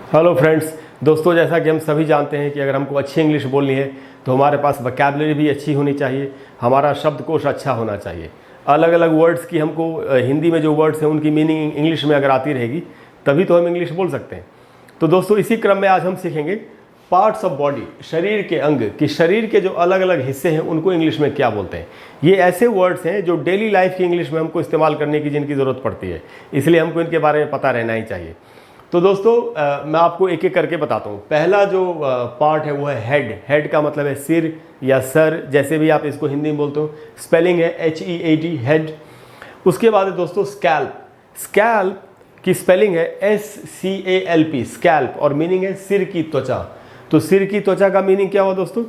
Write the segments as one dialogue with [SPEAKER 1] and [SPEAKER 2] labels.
[SPEAKER 1] Hello friends, दोस्तों जैसा कि हम सभी जानते हैं कि अगर हमको अच्छी इंग्लिश बोलनी है तो हमारे पास वोकैबुलरी भी अच्छी होनी चाहिए, हमारा शब्दकोश अच्छा होना चाहिए। अलग अलग वर्ड्स की हमको हिंदी में जो वर्ड्स हैं उनकी मीनिंग इंग्लिश में अगर आती रहेगी तभी तो हम इंग्लिश बोल सकते हैं। तो दोस्तों इसी क्रम में आज हम सीखेंगे पार्ट्स ऑफ बॉडी, शरीर के अंग, कि शरीर के जो अलग अलग हिस्से हैं उनको इंग्लिश में क्या बोलते हैं। ये ऐसे वर्ड्स हैं जो डेली लाइफ की इंग्लिश में हमको इस्तेमाल करने की जिनकी ज़रूरत पड़ती है, इसलिए हमको इनके बारे में पता रहना ही चाहिए। तो दोस्तों मैं आपको एक एक करके बताता हूँ। पहला जो पार्ट है वो है हेड। हेड का मतलब है सिर या सर, जैसे भी आप इसको हिंदी में बोलते हो। स्पेलिंग है HEAD, हेड। उसके बाद है दोस्तों स्कैल्प। स्कैल्प की स्पेलिंग है SCALP, स्कैल्प, और मीनिंग है सिर की त्वचा। तो सिर की त्वचा का मीनिंग क्या हुआ दोस्तों,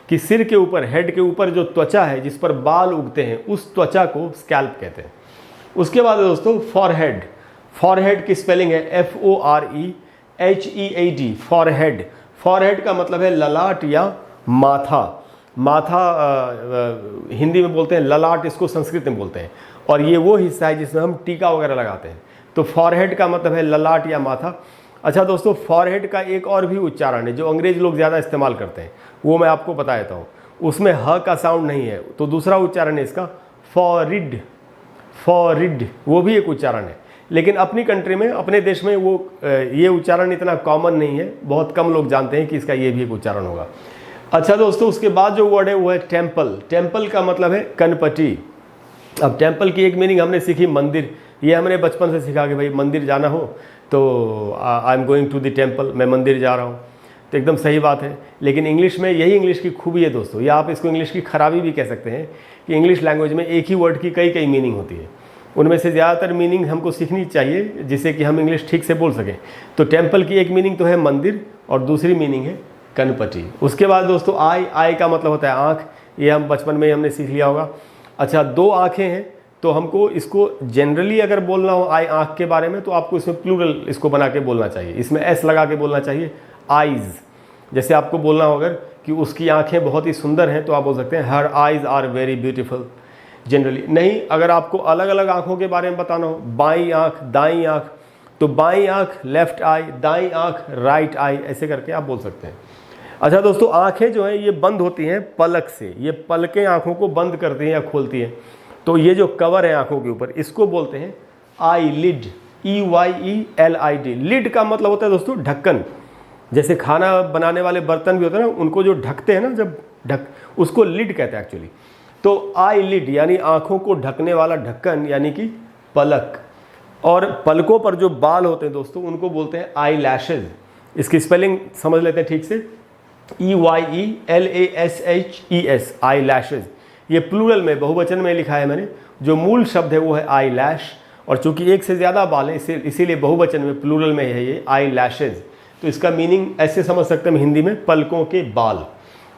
[SPEAKER 1] कि सिर के ऊपर, हेड के ऊपर जो त्वचा है जिस पर बाल उगते हैं उस त्वचा को स्कैल्प कहते हैं। उसके बाद है दोस्तों फॉरहेड। फॉरहेड की स्पेलिंग है FOREHEAD, फॉरहेड। फॉरहेड का मतलब है ललाट या माथा। माथा हिंदी में बोलते हैं, ललाट इसको संस्कृत में बोलते हैं, और ये वो हिस्सा है जिसमें हम टीका वगैरह लगाते हैं। तो फॉरहेड का मतलब है ललाट या माथा। अच्छा दोस्तों, फॉरहेड का एक और भी उच्चारण है जो अंग्रेज लोग ज़्यादा इस्तेमाल करते हैं, वो मैं आपको बता देता हूँ। उसमें ह का साउंड नहीं है, तो दूसरा उच्चारण है इसका फॉरिड। फॉरिड वो भी एक उच्चारण है, लेकिन अपनी कंट्री में, अपने देश में वो ये उच्चारण इतना कॉमन नहीं है, बहुत कम लोग जानते हैं कि इसका ये भी एक उच्चारण होगा। अच्छा दोस्तों, उसके बाद जो वर्ड है वो है टेम्पल। टेम्पल का मतलब है कनपटी। अब टेम्पल की एक मीनिंग हमने सीखी मंदिर। ये हमने बचपन से सीखा कि भाई मंदिर जाना हो तो I am going to the temple, मैं मंदिर जा रहा हूँ। तो एकदम सही बात है, लेकिन इंग्लिश में यही इंग्लिश की खूबी है दोस्तों, या आप इसको इंग्लिश की खराबी भी कह सकते हैं कि इंग्लिश लैंग्वेज में एक ही वर्ड की कई कई मीनिंग होती है। उनमें से ज़्यादातर मीनिंग हमको सीखनी चाहिए जिससे कि हम इंग्लिश ठीक से बोल सकें। तो टेम्पल की एक मीनिंग तो है मंदिर और दूसरी मीनिंग है कनपटी। उसके बाद दोस्तों आई। आई का मतलब होता है आँख। ये हम बचपन में ही हमने सीख लिया होगा। अच्छा, दो आँखें हैं, तो हमको इसको जनरली अगर बोलना हो आई आँख के बारे में तो आपको इसमें प्लूरल इसको बना के बोलना चाहिए, इसमें S लगा के बोलना चाहिए, आइज़। जैसे आपको बोलना हो अगर कि उसकी आँखें बहुत ही सुंदर हैं तो आप बोल सकते हैं her eyes are very beautiful. Generally नहीं, अगर आपको अलग अलग आँखों के बारे में बताना हो, बाईं आँख, दाईं आँख, तो बाईं आँख लेफ्ट आई, दाईं आँख राइट आई, ऐसे करके आप बोल सकते हैं। अच्छा दोस्तों, आँखें जो हैं ये बंद होती हैं पलक से। ये पलकें आँखों को बंद करती हैं या खोलती हैं। तो ये जो कवर है आँखों के ऊपर, इसको बोलते हैं आई लिड, EYELID। लिड का मतलब होता है दोस्तों ढक्कन। जैसे खाना बनाने वाले बर्तन भी होते हैं ना, उनको जो ढकते हैं ना, जब उसको लिड कहते हैं एक्चुअली। तो आई लिड यानी आँखों को ढकने वाला ढक्कन, यानी कि पलक। और पलकों पर जो बाल होते हैं दोस्तों उनको बोलते हैं आई लैशेज। इसकी स्पेलिंग समझ लेते हैं ठीक से, EYELASHES, आई लैशेज। ये प्लूरल में, बहुवचन में लिखा है मैंने। जो मूल शब्द है वो है आई लैश, और चूंकि एक से ज़्यादा बाल है इसीलिए बहुवचन में, प्लूरल में है ये आई लैशेज। तो इसका मीनिंग ऐसे समझ सकते हैं हिंदी में, पलकों के बाल।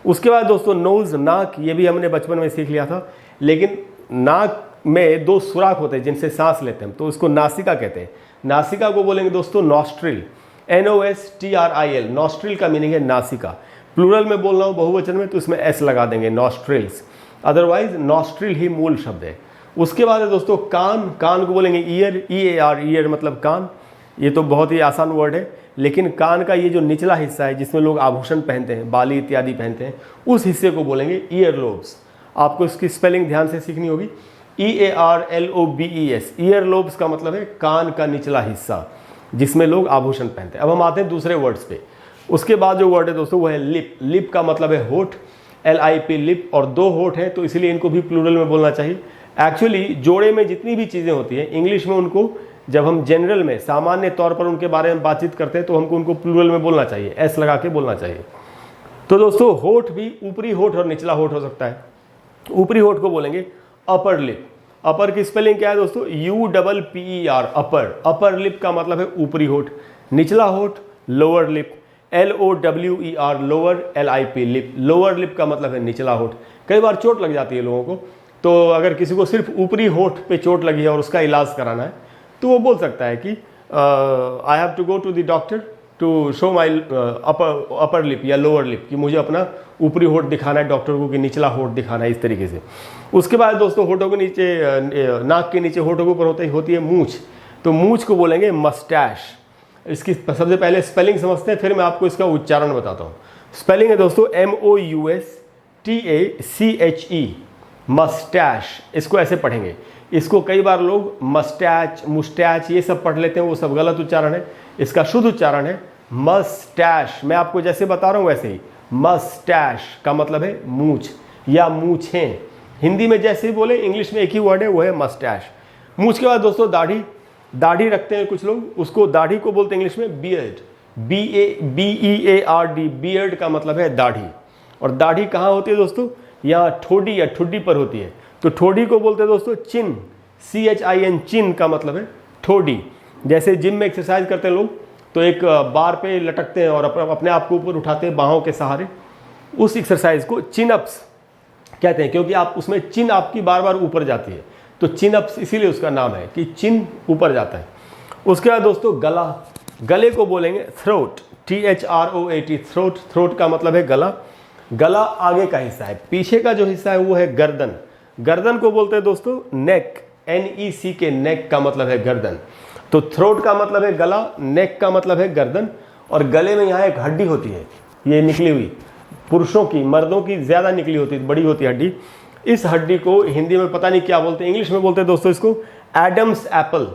[SPEAKER 1] उसके बाद दोस्तों नोज़, नाक, ये भी हमने बचपन में सीख लिया था, लेकिन नाक में दो सुराख होते हैं जिनसे सांस लेते हैं, तो उसको नासिका कहते हैं। नासिका को बोलेंगे दोस्तों नॉस्ट्रिल, NOSTRIL। नॉस्ट्रिल का मीनिंग है नासिका। प्लूरल में बोलना हो बहुवचन में तो इसमें S लगा देंगे, नॉस्ट्रिल्स। अदरवाइज नॉस्ट्रिल ही मूल शब्द है। उसके बाद है दोस्तों कान। कान को बोलेंगे ईयर, EAR, ईयर मतलब कान। ये तो बहुत ही आसान वर्ड है, लेकिन कान का ये जो निचला हिस्सा है जिसमें लोग आभूषण पहनते हैं, बाली इत्यादि पहनते हैं, उस हिस्से को बोलेंगे ईयर लोब्स। आपको इसकी स्पेलिंग ध्यान से सीखनी होगी, EARLOBES। ईयर लोब्स का मतलब है कान का निचला हिस्सा जिसमें लोग आभूषण पहनते हैं। अब हम आते हैं दूसरे वर्ड्स पे। उसके बाद जो वर्ड है दोस्तों वो है लिप। लिप का मतलब है होठ, LIP, लिप। और दो होठ हैं तो इसलिए इनको भी प्लूरल में बोलना चाहिए। एक्चुअली जोड़े में जितनी भी चीज़ें होती हैं इंग्लिश में, उनको जब हम जनरल में, सामान्य तौर पर उनके बारे में बातचीत करते हैं तो हमको उनको प्लूरल में बोलना चाहिए, S लगा के बोलना चाहिए। तो दोस्तों होठ भी ऊपरी होठ और निचला होठ हो सकता है। ऊपरी होठ को बोलेंगे अपर लिप। अपर की स्पेलिंग क्या है दोस्तों, UPPER, अपर। अपर लिप का मतलब है ऊपरी होठ। निचला होठ lower lip, LOWER, lower, LIP, lip. Lower lip का मतलब है निचला होठ। कई बार चोट लग जाती है लोगों को, तो अगर किसी को सिर्फ ऊपरी होठ पे चोट लगी है और उसका इलाज कराना है तो वो बोल सकता है कि I have to go to the doctor to show my upper lip या लोअर लिप, कि मुझे अपना ऊपरी होठ दिखाना है डॉक्टर को कि निचला होठ दिखाना है, इस तरीके से। उसके बाद दोस्तों होठों के नीचे, नाक के नीचे होठों के ऊपर होती है मूंछ। तो मूंछ को बोलेंगे मस्टैश। इसकी सबसे पहले स्पेलिंग समझते हैं, फिर मैं आपको इसका उच्चारण बताता हूँ। स्पेलिंग है दोस्तों MOUSTACHE, मस्टैश। इसको ऐसे पढ़ेंगे। इसको कई बार लोग मस्टैच, मुस्टैच ये सब पढ़ लेते हैं, वो सब गलत उच्चारण है। इसका शुद्ध उच्चारण है मस्टैश। मैं आपको जैसे बता रहा हूँ वैसे ही। मस्टैश का मतलब है मूछ या मूछें। हिंदी में जैसे ही बोले, इंग्लिश में एक ही वर्ड है, वो है मस्टैश। मूछ के बाद दोस्तों दाढ़ी। दाढ़ी रखते हैं कुछ लोग, उसको दाढ़ी को बोलते हैं इंग्लिश में बियर्ड, BEARD। बियर्ड का मतलब है दाढ़ी। और दाढ़ी कहाँ होती है दोस्तों? यहाँ ठोडी या ठुड्डी पर होती है। तो ठोडी को बोलते हैं दोस्तों चिन, CHIN। चिन का मतलब है ठोडी। जैसे जिम में एक्सरसाइज करते हैं लोग, तो एक बार पे लटकते हैं और अपने आप को ऊपर उठाते हैं बाहों के सहारे, उस एक्सरसाइज को चिन अप्स कहते हैं, क्योंकि आप उसमें चिन आपकी बार बार ऊपर जाती है, तो चिन अप्स इसीलिए उसका नाम है कि चिन ऊपर जाता है। उसके बाद दोस्तों गला। गले को बोलेंगे थ्रोट, THROAT, थ्रोट। थ्रोट का मतलब है गला। गला आगे का हिस्सा है, पीछे का जो हिस्सा है वो है गर्दन। गर्दन को बोलते हैं दोस्तों नेक, NECK, नेक का मतलब है गर्दन। तो थ्रोट का मतलब है गला, नेक का मतलब है गर्दन। और गले में यहाँ एक हड्डी होती है, ये निकली हुई, पुरुषों की, मर्दों की ज़्यादा निकली होती है, बड़ी होती है हड्डी। इस हड्डी को हिंदी में पता नहीं क्या बोलते हैं, इंग्लिश में बोलते हैं दोस्तों इसको एडम्स एप्पल।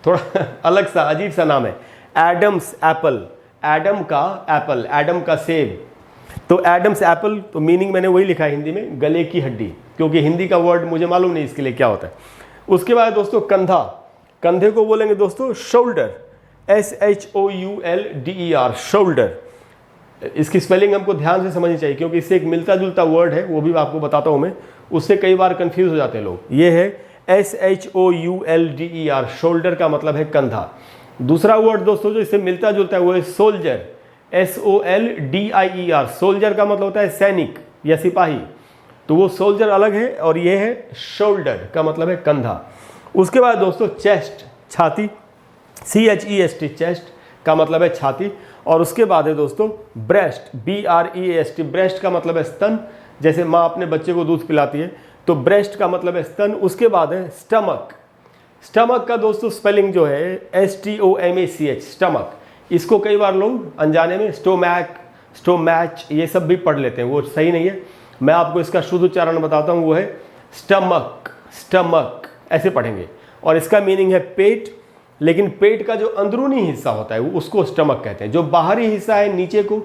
[SPEAKER 1] थोड़ा अलग सा अजीब सा नाम है, एडम्स एप्पल। एडम का एप्पल, एडम का सेब। तो एडम्स एप्पल, तो मीनिंग मैंने वही लिखा है हिंदी में, गले की हड्डी, क्योंकि हिंदी का वर्ड मुझे मालूम नहीं इसके लिए क्या होता है। उसके बाद दोस्तों कंधा। कंधे को बोलेंगे दोस्तों शोल्डर, SHOULDER, शोल्डर। इसकी स्पेलिंग हमको ध्यान से समझनी चाहिए, क्योंकि इससे एक मिलता जुलता वर्ड है, वो भी आपको बताता हूँ मैं, उससे कई बार कंफ्यूज हो जाते हैं लोग। ये है SHOULDER, शोल्डर का मतलब है कंधा। दूसरा वर्ड दोस्तों जो इससे मिलता जुलता है वो है सोल्जर, SOLDIER। सोल्जर का मतलब होता है सैनिक या सिपाही, तो वो सोल्जर अलग है, और ये है शोल्डर का मतलब है कंधा। उसके बाद दोस्तों चेस्ट, छाती, CHEST, चेस्ट का मतलब है छाती। और उसके बाद है दोस्तों ब्रेस्ट, BREAST, ब्रेस्ट का मतलब है स्तन। जैसे माँ अपने बच्चे को दूध पिलाती है, तो ब्रेस्ट का मतलब है स्तन। उसके बाद है स्टमक। स्टमक का दोस्तों स्पेलिंग जो है STOMACH, स्टमक। इसको कई बार लोग अनजाने में स्टोमैक, स्टोमैच ये सब भी पढ़ लेते हैं, वो सही नहीं है। मैं आपको इसका शुद्ध उच्चारण बताता हूँ, वो है स्टमक, स्टमक ऐसे पढ़ेंगे। और इसका मीनिंग है पेट, लेकिन पेट का जो अंदरूनी हिस्सा होता है वो उसको स्टमक कहते हैं। जो बाहरी हिस्सा है नीचे को,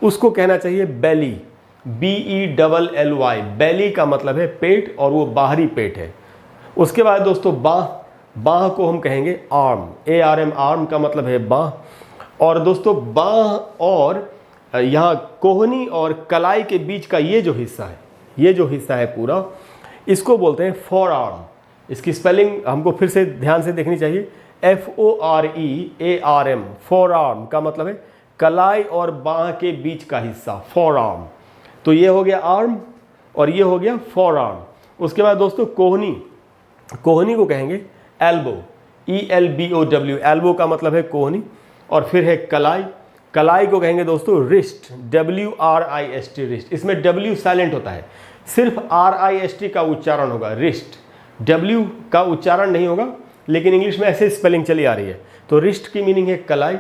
[SPEAKER 1] उसको कहना चाहिए बेली, BELLY। बेली का मतलब है पेट, और वो बाहरी पेट है। उसके बाद दोस्तों बाह। बाह को हम कहेंगे आर्म, ARM, आर्म का मतलब है बाह। और दोस्तों बाह और यहाँ कोहनी और कलाई के बीच का ये जो हिस्सा है, ये जो हिस्सा है पूरा, इसको बोलते हैं फॉर आर्म। इसकी स्पेलिंग हमको फिर से ध्यान से देखनी चाहिए, FOREARM, फॉर आर्म का मतलब है कलाई और बाह के बीच का हिस्सा, फॉर आर्म। तो ये हो गया आर्म और ये हो गया फॉर आर्म। उसके बाद दोस्तों कोहनी। कोहनी को कहेंगे एल्बो, ELBOW, एल्बो का मतलब है कोहनी। और फिर है कलाई। कलाई को कहेंगे दोस्तों रिस्ट, WRIST, रिस्ट। इसमें W साइलेंट होता है, सिर्फ RIST का उच्चारण होगा, रिस्ट। W का उच्चारण नहीं होगा, लेकिन इंग्लिश में ऐसे स्पेलिंग चली आ रही है। तो रिस्ट की मीनिंग है कलाई।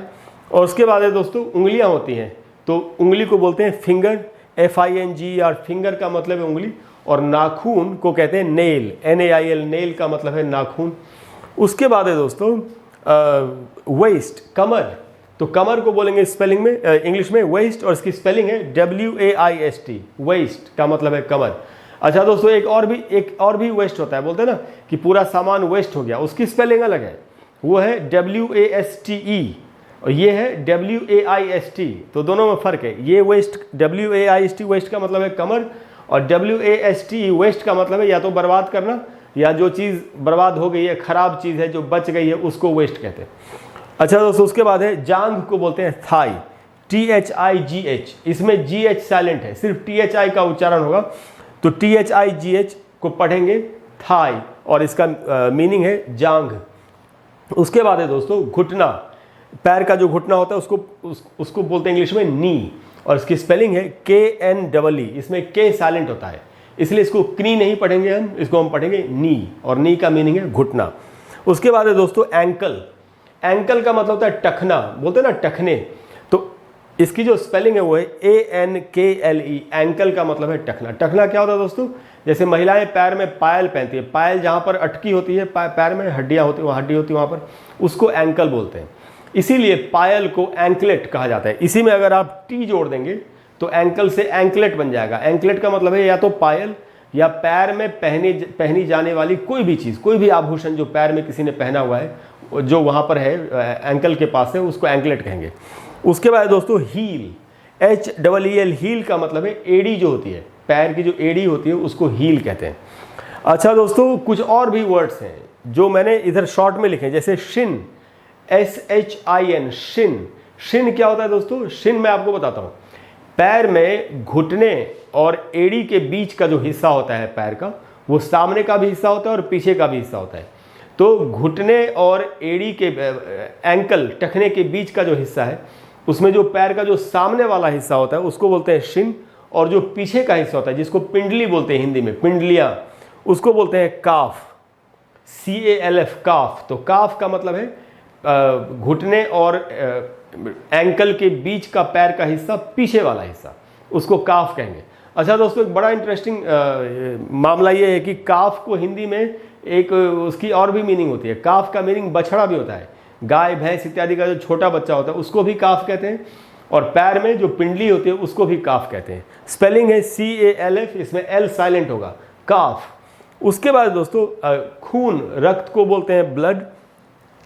[SPEAKER 1] और उसके बाद है दोस्तों उंगलियां होती हैं, तो उंगली को बोलते हैं फिंगर, FINGER, फिंगर का मतलब है उंगली। और नाखून को कहते हैं नेल, NAIL, नेल का मतलब है नाखून। उसके बाद है दोस्तों वेस्ट, कमर। तो कमर को बोलेंगे स्पेलिंग में इंग्लिश में वेस्ट, और इसकी स्पेलिंग है WAIST, वेस्ट का मतलब है कमर। अच्छा दोस्तों एक और भी वेस्ट होता है, बोलते हैं ना कि पूरा सामान वेस्ट हो गया, उसकी स्पेलिंग अलग है, वो है WASTE, और ये है WAIST। तो दोनों में फ़र्क है। ये वेस्ट, WAIST वेस्ट का मतलब है कमर, और WAST वेस्ट का मतलब है या तो बर्बाद करना, या जो चीज़ बर्बाद हो गई है, ख़राब चीज़ है जो बच गई है, उसको वेस्ट कहते हैं। अच्छा दोस्तों उसके बाद है जांघ को बोलते हैं थाई, THIGH। इसमें GH साइलेंट है, सिर्फ THI का उच्चारण होगा, तो THIGH को पढ़ेंगे थाई, और इसका मीनिंग है जांघ। उसके बाद है दोस्तों घुटना। पैर का जो घुटना होता है उसको बोलते हैं इंग्लिश में नी, और इसकी स्पेलिंग है KNEE। इसमें K साइलेंट होता है, इसलिए इसको क्नी नहीं पढ़ेंगे हम, इसको हम पढ़ेंगे नी, और नी का मीनिंग है घुटना। उसके बाद है दोस्तों एंकल। एंकल का मतलब होता है टखना, बोलते हैं ना टखने, तो इसकी जो स्पेलिंग है वो है ANKLE, एंकल का मतलब है टखना। टखना क्या होता है दोस्तों, जैसे महिलाएं पैर में पायल पहनती है, पायल जहाँ पर अटकी होती है, पैर में हड्डियाँ होती है, वहाँ हड्डी होती है वहाँ पर, उसको एंकल बोलते हैं। इसीलिए पायल को एंकलेट कहा जाता है। इसी में अगर आप टी जोड़ देंगे तो एंकल से एंकलेट बन जाएगा। एंकलेट का मतलब है या तो पायल या पैर में पहनी जाने वाली कोई भी चीज़, कोई भी आभूषण जो पैर में किसी ने पहना हुआ है, जो वहाँ पर है एंकल के पास है, उसको एंकलेट कहेंगे। उसके बाद दोस्तों हील, HEEL, हील का मतलब है एड़ी जो होती है, पैर की जो एड़ी होती है उसको हील कहते हैं। अच्छा दोस्तों, कुछ और भी वर्ड्स हैं जो मैंने इधर शॉर्ट में लिखे, जैसे शिन, SHIN, शिन। शिन क्या होता है दोस्तों, शिन मैं आपको बताता हूँ। पैर में घुटने और एड़ी के बीच का जो हिस्सा होता है पैर का, वो सामने का भी हिस्सा होता है और पीछे का भी हिस्सा होता है। तो घुटने और एड़ी के एंकल, टखने के बीच का जो हिस्सा है, उसमें जो पैर का जो सामने वाला हिस्सा होता है उसको बोलते हैं शिन, और जो पीछे का हिस्सा होता है जिसको पिंडली बोलते हैं हिंदी में, पिंडलियाँ, उसको बोलते हैं काफ, CALF, काफ। तो काफ का मतलब है घुटने और एंकल के बीच का पैर का हिस्सा, पीछे वाला हिस्सा, उसको काफ कहेंगे। अच्छा दोस्तों, एक बड़ा इंटरेस्टिंग मामला ये है कि काफ को हिंदी में एक उसकी और भी मीनिंग होती है। काफ का मीनिंग बछड़ा भी होता है, गाय भैंस इत्यादि का जो छोटा बच्चा होता है उसको भी काफ कहते हैं, और पैर में जो पिंडली होती है उसको भी काफ कहते हैं। स्पेलिंग है CALF, इसमें L साइलेंट होगा, काफ। उसके बाद दोस्तों खून, रक्त को बोलते हैं ब्लड,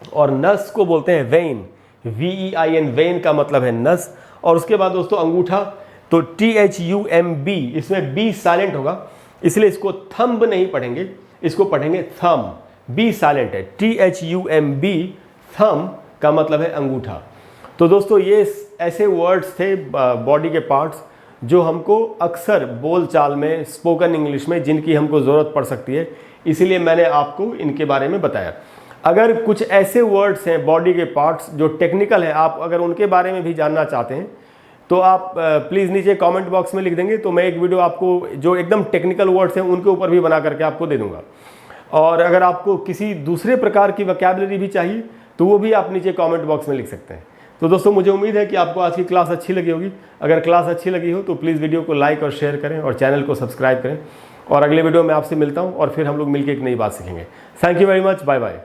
[SPEAKER 1] और नस को बोलते हैं वेन, VEIN, वेन का मतलब है नस। और उसके बाद दोस्तों अंगूठा, तो THUMB, इसमें B साइलेंट होगा, इसलिए इसको थंब नहीं पढ़ेंगे, इसको पढ़ेंगे थम, B साइलेंट है, THUMB, थम का मतलब है अंगूठा। तो दोस्तों ये ऐसे वर्ड्स थे बॉडी के पार्ट्स जो हमको अक्सर बोलचाल में, स्पोकन इंग्लिश में, जिनकी हमको ज़रूरत पड़ सकती है, इसीलिए मैंने आपको इनके बारे में बताया। अगर कुछ ऐसे वर्ड्स हैं बॉडी के पार्ट्स जो टेक्निकल हैं, आप अगर उनके बारे में भी जानना चाहते हैं तो आप प्लीज़ नीचे कमेंट बॉक्स में लिख देंगे, तो मैं एक वीडियो आपको जो एकदम टेक्निकल वर्ड्स हैं उनके ऊपर भी बना करके आपको दे दूंगा। और अगर आपको किसी दूसरे प्रकार की वोकैबुलरी भी चाहिए तो वो भी आप नीचे कमेंट बॉक्स में लिख सकते हैं। तो दोस्तों मुझे उम्मीद है कि आपको आज की क्लास अच्छी लगी होगी। अगर क्लास अच्छी लगी हो तो प्लीज़ वीडियो को लाइक और शेयर करें और चैनल को सब्सक्राइब करें, और अगले वीडियो में आपसे मिलता हूं और फिर हम लोग मिलकर एक नई बात सीखेंगे। Thank you very much, bye bye.